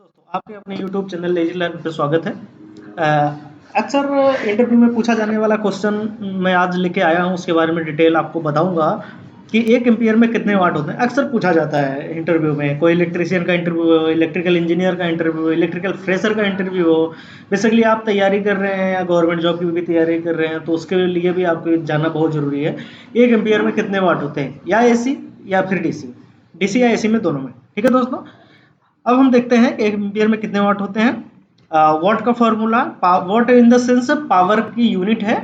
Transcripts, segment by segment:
दोस्तों, आपके अपने YouTube चैनल लेज़ी लर्न पे स्वागत है। अक्सर इंटरव्यू में पूछा जाने वाला क्वेश्चन मैं आज लेके आया हूँ, उसके बारे में डिटेल आपको बताऊंगा कि 1 एम्पीयर में कितने वाट होते हैं। अक्सर पूछा जाता है इंटरव्यू में, कोई इलेक्ट्रीशियन का इंटरव्यू हो, इलेक्ट्रिकल इंजीनियर का इंटरव्यू हो, इलेक्ट्रिकल फ्रेशर का इंटरव्यू हो। बेसिकली आप तैयारी कर रहे हैं या गवर्नमेंट जॉब की भी तैयारी कर रहे हैं, तो उसके लिए भी आपको जानना बहुत ज़रूरी है 1 एम्पीयर में कितने वाट होते हैं, या AC या फिर DC या AC में, दोनों में। ठीक है दोस्तों, अब हम देखते हैं 1 एम्पीयर में कितने वाट होते हैं। वाट का फॉर्मूला, watt in the sense power की यूनिट है,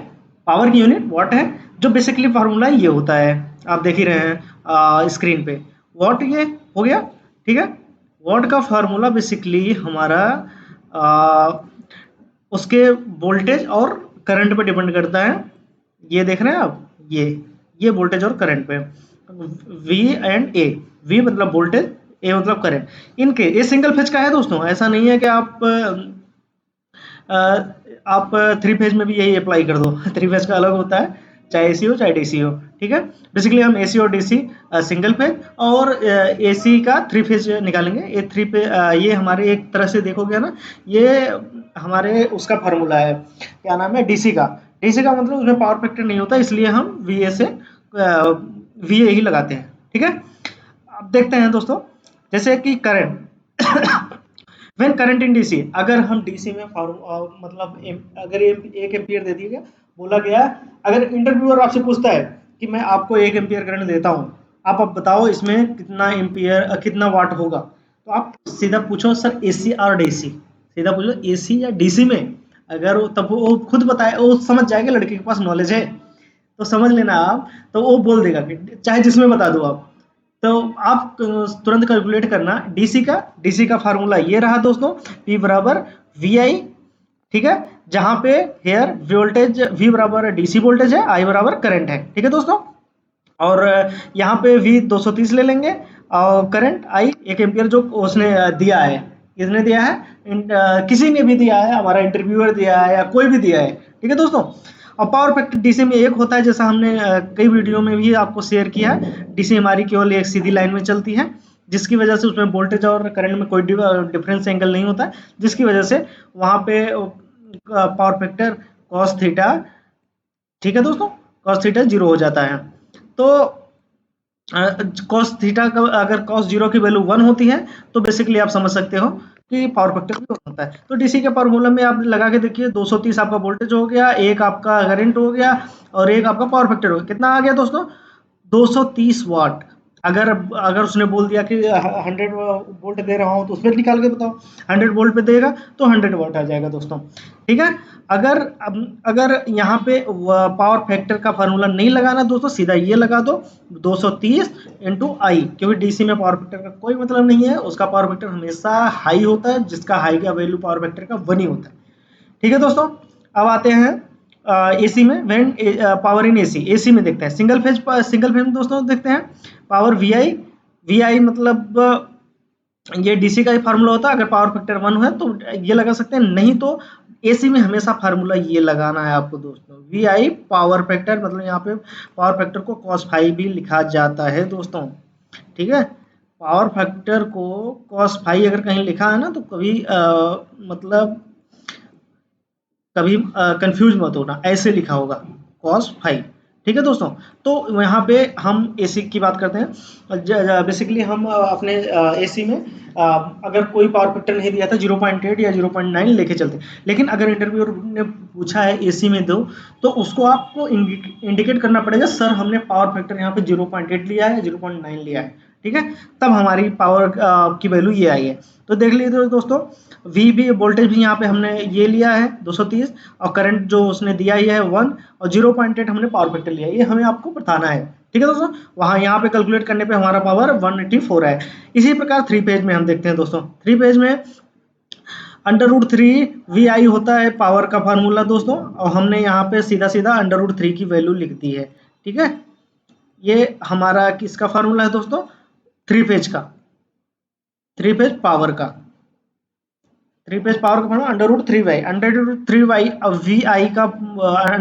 पावर की यूनिट वाट है, जो बेसिकली फार्मूला ये होता है, आप देख ही रहे हैं स्क्रीन पे। वाट ये हो गया, ठीक है। वाट का फार्मूला बेसिकली हमारा उसके वोल्टेज और करंट पे डिपेंड करता है। ये देख रहे हैं आप, ये वोल्टेज और करंट पे, V एंड A। V मतलब वोल्टेज, A मतलब करंट। इनके ये सिंगल फेज का है दोस्तों, ऐसा नहीं है कि आप 3 फेज में भी यही अप्लाई कर दो। 3 फेज का अलग होता है, चाहे AC हो चाहे DC हो, ठीक है। बेसिकली हम AC और DC सिंगल फेज और AC का 3 फेज निकालेंगे। ये 3 पे ये हमारे एक तरह से देखोगे ना, ये हमारे उसका फार्मूला है, क्या नाम है, DC का। DC का मतलब उसमें पावर फैक्टर नहीं होता, इसलिए हम VA से VA ही लगाते हैं, ठीक है। अब देखते हैं दोस्तों, जैसे कि current when current in DC, अगर हम DC में मतलब अगर 1 एम्पियर दे दिया गया, बोला गया, अगर इंटरव्यूअर आपसे पूछता है कि मैं आपको 1 एम्पियर करंट देता हूँ, आप अब बताओ इसमें कितना एम्पियर कितना वाट होगा, तो आप सीधा पूछो सर AC और DC, सीधा पूछो AC या DC में। अगर तब वो खुद बताए, वो समझ जाएगा, लड़के के पास नॉलेज है तो समझ लेना आप, तो वो बोल देगा कि चाहे जिसमें बता दो आप। तो आप तुरंत कैलकुलेट करना डीसी का फार्मूला ये रहा दोस्तों, P बराबर VI, ठीक है। जहां पे हेयर वोल्टेज V बराबर DC वोल्टेज है, I बराबर करंट है, ठीक है दोस्तों। और यहाँ पे V 230 ले लेंगे, और करंट I 1 एम्पियर जो उसने दिया है, किसने दिया है, किसी ने भी दिया है, हमारा इंटरव्यूअर दिया है या कोई भी दिया है, ठीक है दोस्तों। और पावर फैक्टर डीसी में एक होता है, जैसा हमने कई वीडियो में भी आपको शेयर किया है। डीसी हमारी केवल एक सीधी लाइन में चलती है, जिसकी वजह से उसमें वोल्टेज और करंट में कोई डिफरेंस एंगल नहीं होता है, जिसकी वजह से वहाँ पे पावर फैक्टर कॉस थीटा, ठीक है दोस्तों, कॉस थीटा 0 हो जाता है। तो कॉस थीटा का अगर कॉस 0 की वैल्यू 1 होती है, तो बेसिकली आप समझ सकते हो कि पावर फैक्टर भी होता है। तो डीसी के फार्मूला में आप लगा के देखिए, 230 आपका वोल्टेज हो गया, एक आपका करंट हो गया, और एक आपका पावर फैक्टर हो गया। कितना आ गया दोस्तों, 230 वाट। अगर अगर उसने बोल दिया कि 100 वोल्ट दे रहा हूँ, तो उसमें निकाल के बताओ, 100 वोल्ट पे देगा तो 100 वाट आ जाएगा दोस्तों, ठीक है। अगर अगर यहाँ पे पावर फैक्टर का फार्मूला नहीं लगाना दोस्तों, सीधा ये लगा दो 230 इंटू आई, क्योंकि डीसी में पावर फैक्टर का कोई मतलब नहीं है, उसका पावर फैक्टर हमेशा हाई होता है, जिसका हाई का वैल्यू पावर फैक्टर का 1 ही होता है, ठीक है दोस्तों। अब आते हैं एसी में, व्हेन पावर इन एसी में देखते हैं, सिंगल फेज में दोस्तों देखते हैं पावर वी आई मतलब ये डीसी का ही फार्मूला होता है। अगर पावर फैक्टर 1 है तो ये लगा सकते हैं, नहीं तो एसी में हमेशा फार्मूला ये लगाना है आपको दोस्तों, वी आई पावर फैक्टर, मतलब यहाँ पे पावर फैक्टर को cos फाइव भी लिखा जाता है दोस्तों, ठीक है। पावर फैक्टर को cos फाइव अगर कहीं लिखा है ना, तो कभी मतलब कभी कंफ्यूज मत होना, ऐसे लिखा होगा cos फाइव, ठीक है दोस्तों। तो यहाँ पे हम एसी की बात करते हैं। बेसिकली हम अपने एसी में अगर कोई पावर फैक्टर नहीं दिया था, 0.8 या 0.9 लेके चलते। लेकिन अगर इंटरव्यूअर ने पूछा है एसी में दो, तो उसको आपको इंडिकेट करना पड़ेगा, सर हमने पावर फैक्टर यहाँ पे 0.8 लिया है, 0.9 लिया है, ठीक है। तब हमारी पावर की वैल्यू ये आई है। तो देख लीजिए दोस्तों, वी भी वोल्टेज भी यहाँ पे हमने ये लिया है 230, और करंट जो उसने दिया ही है 1, और 0.8 हमने पावर फैक्टर लिया है, ये हमें आपको बताना है, ठीक है दोस्तों। वहाँ यहाँ पे कैलकुलेट करने पे हमारा पावर 184 है। इसी प्रकार 3 पेज में हम देखते हैं दोस्तों, 3 पेज में √3 वी आई होता है पावर का फार्मूला दोस्तों, और हमने यहाँ पे सीधा सीधा √3 की वैल्यू लिख दी है, ठीक है। ये हमारा किसका फार्मूला है दोस्तों, 3 फेज का, 3 फेज पावर का, 3 फेज पावर का फार्मूला √3 वाई वी आई का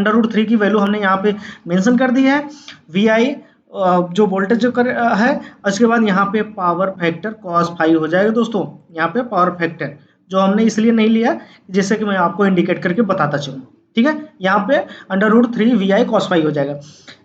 √3 की वैल्यू हमने यहाँ पे मेंशन कर दी है। वी आई जो वोल्टेज जो है, उसके बाद यहाँ पे पावर फैक्टर cos फाई हो जाएगा दोस्तों। यहाँ पे पावर फैक्टर जो हमने इसलिए नहीं लिया, जैसे कि मैं आपको इंडिकेट करके बताता चलूँ, ठीक है। यहाँ पे √3 VI cos फाई हो जाएगा।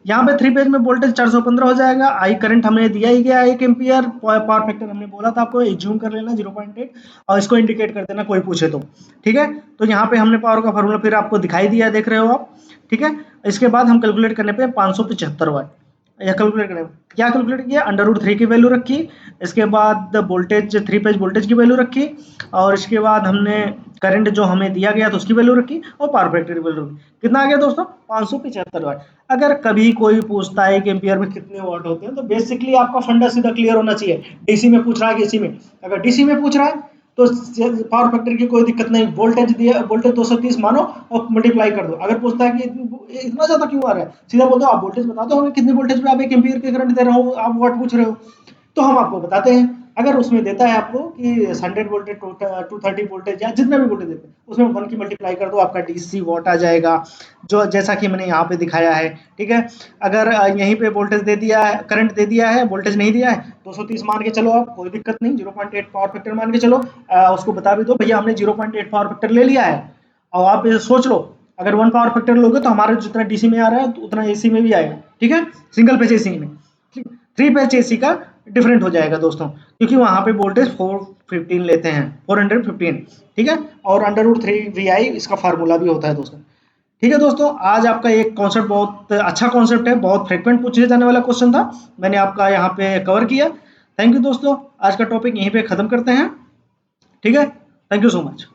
यहाँ पे 3 पेज में वोल्टेज 415 हो जाएगा। आई करंट हमें दिया ही गया 1 एम्पियर। पावर फैक्टर हमने बोला था आपको, एज्यूम कर लेना 0.8 और इसको इंडिकेट कर देना कोई पूछे तो, ठीक है। तो यहाँ पे हमने पावर का फार्मूला फिर आपको दिखाई दिया, देख रहे हो आप, ठीक है। इसके बाद हम कैलकुलेट करने पे 575 वाट या कैलकुलेट करें, क्या कैलकुलेट किया, √3 की वैल्यू रखी, इसके बाद वोल्टेज 3 पेज वोल्टेज की वैल्यू रखी, और इसके बाद हमने करंट जो हमें दिया गया था उसकी वैल्यू रखी, और पावर फैक्टर की वैल्यू रखी। कितना आ गया दोस्तों, 575 वाट। अगर कभी कोई पूछता है कि एम्पियर में कितने वाट होते हैं, तो बेसिकली आपका फंडा सीधा क्लियर होना चाहिए। डीसी में पूछ रहा है कि एसी में, अगर डीसी में पूछ रहा है तो पावर फैक्टर की कोई दिक्कत नहीं, वोल्टेज दिया, वोल्टेज 230 मानो और मल्टीप्लाई कर दो। अगर पूछता है कि इतना ज्यादा क्यों आ रहा है, सीधा बोल दो आप वोल्टेज बता दो हमें, कितनी वोल्टेज पे आप 1 एम्पियर के करंट दे रहे हो, आप वाट पूछ रहे हो, तो हम आपको बताते हैं। अगर उसमें देता है आपको कि 100 वोल्टेज 230 वोल्टेज या जितना भी वोल्टेज देते हैं, उसमें 1 की मल्टीप्लाई कर दो, आपका डीसी वाट आ जाएगा, जो जैसा कि मैंने यहाँ पे दिखाया है, ठीक है। अगर यहीं पे वोल्टेज दे दिया है, करंट दे दिया है, वोल्टेज नहीं दिया है, 230 मान के चलो आप, कोई दिक्कत नहीं, 0.8 पावर फैक्टर मान के चलो। उसको बता भी दो भैया हमने 0.8 पावर फैक्टर ले लिया है, और आप ये सोच लो अगर 1 पावर फैक्टर लोगे तो हमारा जितना डीसी में आ रहा है तो उतना एसी में भी आएगा, ठीक है, सिंगल पेज एसी में। 3 पेज एसी का डिफरेंट हो जाएगा दोस्तों, क्योंकि वहां पे वोल्टेज 415 लेते हैं, 415, ठीक है। और √3 VI इसका फार्मूला भी होता है दोस्तों, ठीक है दोस्तों। आज आपका एक कॉन्सेप्ट बहुत अच्छा कॉन्सेप्ट है, बहुत फ्रिक्वेंट पूछे जाने वाला क्वेश्चन था, मैंने आपका यहाँ पे कवर किया। थैंक यू दोस्तों, आज का टॉपिक यहीं पे खत्म करते हैं, ठीक है। Thank you so much.